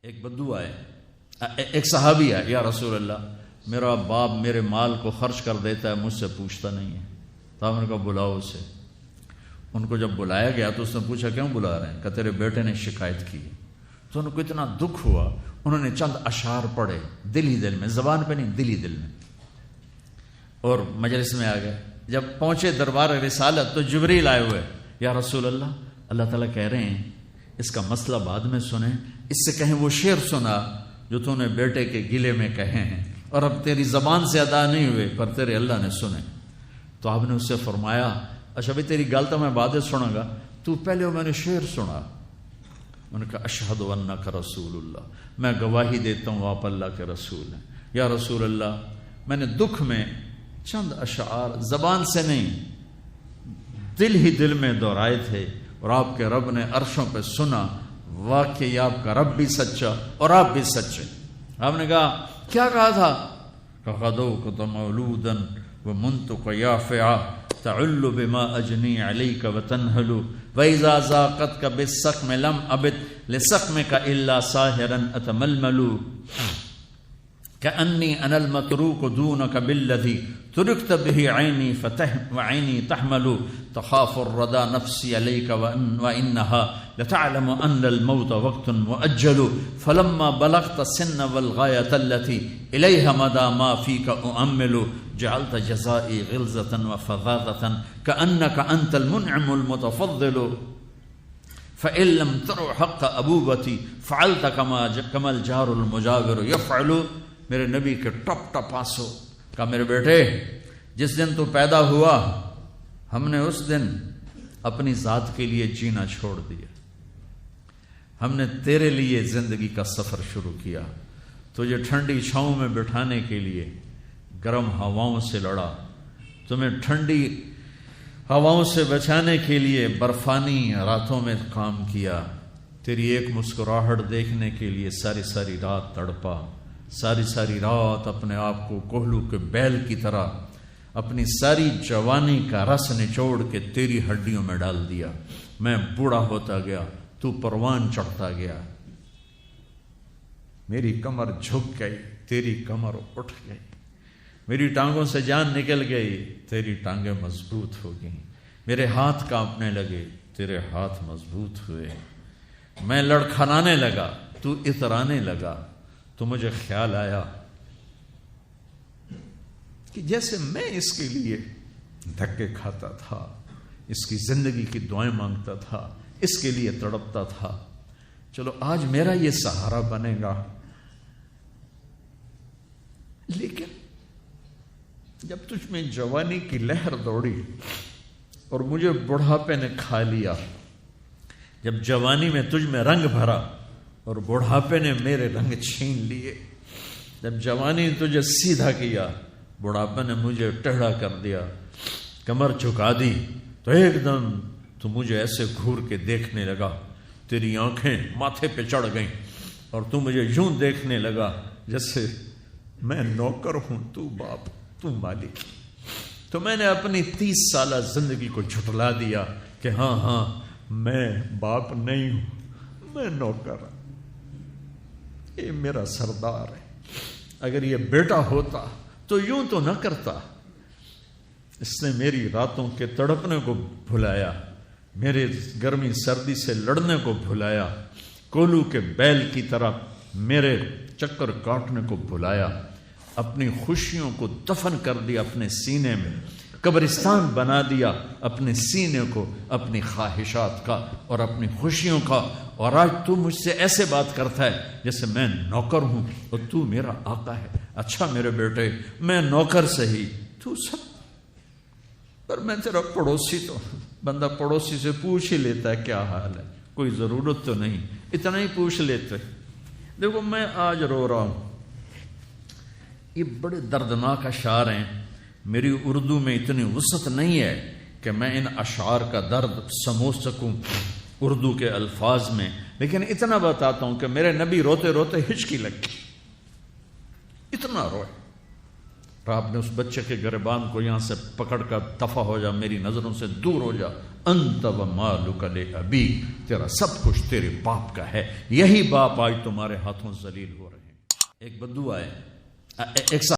ایک بدو آئے، ایک صحابی ہے، یا رسول اللہ میرا باپ میرے مال کو خرچ کر دیتا ہے، مجھ سے پوچھتا نہیں ہے۔ تو آپ نے کہا بلاؤ اسے۔ ان کو جب بلایا گیا تو اس نے پوچھا کیوں بلا رہے ہیں؟ کہ تیرے بیٹے نے شکایت کی۔ تو ان کو اتنا دکھ ہوا، انہوں نے چند اشعار پڑھے دل ہی دل میں، زبان پہ نہیں، دل ہی دل میں، اور مجلس میں آ گئے۔ جب پہنچے دربار رسالت تو جبریل آئے ہوئے، یا رسول اللہ اللہ تعالیٰ کہہ رہے ہیں اس کا مسئلہ بعد میں سنیں، اس سے کہیں وہ شعر سنا جو تو نے بیٹے کے گلے میں کہے ہیں اور اب تیری زبان سے ادا نہیں ہوئے پر تیرے اللہ نے سنے۔ تو آپ نے اس سے فرمایا اچھا بھائی تیری گل تو میں بعد سنوں گا، تو پہلے میں نے شعر سنا۔ انہوں نے کہا اشہد انک رسول اللہ، میں گواہی دیتا ہوں آپ اللہ کے رسول ہیں۔ یا رسول اللہ میں نے دکھ میں چند اشعار زبان سے نہیں دل ہی دل میں دہرائے تھے اور آپ کے رب نے عرشوں پہ سنا، واقعی آپ کا رب بھی سچا اور آپ بھی سچے۔ آپ نے کہا کیا کہا تھا؟ غدوک مولودا ومنتک یافعا تعل بما اجنی علیک وتنہل واذا ذاقتک بالسقم لم ابت لسقمک الا ساہرا اتململ كأني أنا المتروك دونك بالذي تركت به عيني وعيني تحمل تخاف الردى نفسي عليك وإنها لتعلم أن الموت وقت مؤجل فلما بلغت السن والغاية التي إليها مدى ما فيك أؤمل جعلت جزائي غلظة وفظاظة كأنك أنت المنعم المتفضل فإن لم تر حق أبوبتي فعلت كما الجار المجاور يفعل۔ میرے نبی کے ٹپ ٹپ آنسو۔ کہا میرے بیٹے جس دن تو پیدا ہوا ہم نے اس دن اپنی ذات کے لیے جینا چھوڑ دیا، ہم نے تیرے لیے زندگی کا سفر شروع کیا، تجھے ٹھنڈی چھاؤں میں بٹھانے کے لیے گرم ہواؤں سے لڑا، تمہیں ٹھنڈی ہواؤں سے بچانے کے لیے برفانی راتوں میں کام کیا، تیری ایک مسکراہٹ دیکھنے کے لیے ساری ساری رات تڑپا، ساری ساری رات اپنے آپ کو کوہلو کے بیل کی طرح اپنی ساری جوانی کا رس نچوڑ کے تیری ہڈیوں میں ڈال دیا۔ میں بوڑھا ہوتا گیا، تو پروان چڑھتا گیا، میری کمر جھک گئی، تیری کمر اٹھ گئی، میری ٹانگوں سے جان نکل گئی، تیری ٹانگیں مضبوط ہو گئیں، میرے ہاتھ کانپنے لگے، تیرے ہاتھ مضبوط ہوئے، میں لڑکھڑانے لگا، تو اترانے لگا، تو مجھے خیال آیا کہ جیسے میں اس کے لیے دھکے کھاتا تھا، اس کی زندگی کی دعائیں مانگتا تھا، اس کے لیے تڑپتا تھا، چلو آج میرا یہ سہارا بنے گا۔ لیکن جب تجھ میں جوانی کی لہر دوڑی اور مجھے بڑھاپے نے کھا لیا، جب جوانی میں تجھ میں رنگ بھرا اور بڑھاپے نے میرے رنگ چھین لیے، جب جوانی نے تجھے سیدھا کیا، بڑھاپے نے مجھے ٹیڑھا کر دیا، کمر جھکا دی، تو ایک دم تو مجھے ایسے گھور کے دیکھنے لگا، تیری آنکھیں ماتھے پہ چڑھ گئیں اور تو مجھے یوں دیکھنے لگا جیسے میں نوکر ہوں، تو باپ، تو مالک۔ تو میں نے اپنی 30 سالہ زندگی کو جھٹلا دیا کہ ہاں میں باپ نہیں ہوں، میں نوکر ہوں، یہ میرا سردار ہے۔ اگر یہ بیٹا ہوتا تو یوں تو نہ کرتا۔ اس نے میری راتوں کے تڑپنے کو بھلایا، میرے گرمی سردی سے لڑنے کو بھلایا، کولو کے بیل کی طرح میرے چکر کاٹنے کو بھلایا، اپنی خوشیوں کو دفن کر دیا اپنے سینے میں، قبرستان بنا دیا اپنے سینے کو، اپنی خواہشات کا اور اپنی خوشیوں کا، اور آج تو مجھ سے ایسے بات کرتا ہے جیسے میں نوکر ہوں اور تو میرا آقا ہے۔ اچھا میرے بیٹے میں نوکر سہی، تو سب، پر میں تیرا پڑوسی تو بندہ پڑوسی سے پوچھ ہی لیتا ہے کیا حال ہے، کوئی ضرورت تو نہیں، اتنا ہی پوچھ لیتے۔ دیکھو میں آج رو رہا ہوں، یہ بڑے دردناک اشعار ہیں، میری اردو میں اتنی وسعت نہیں ہے کہ میں ان اشعار کا درد سمجھ سکوں اردو کے الفاظ میں، لیکن اتنا بتاتا ہوں کہ میرے نبی روتے روتے ہچکی لگ گئی، اتنا روئے، اور آپ نے اس بچے کے گریبان کو یہاں سے پکڑ کر دفع ہو جا، میری نظروں سے دور ہو جا، انت و مالک لابیک، تیرا سب کچھ تیرے باپ کا ہے، یہی باپ آج تمہارے ہاتھوں ذلیل ہو رہے ہیں۔ ایک بدو آئے، ایک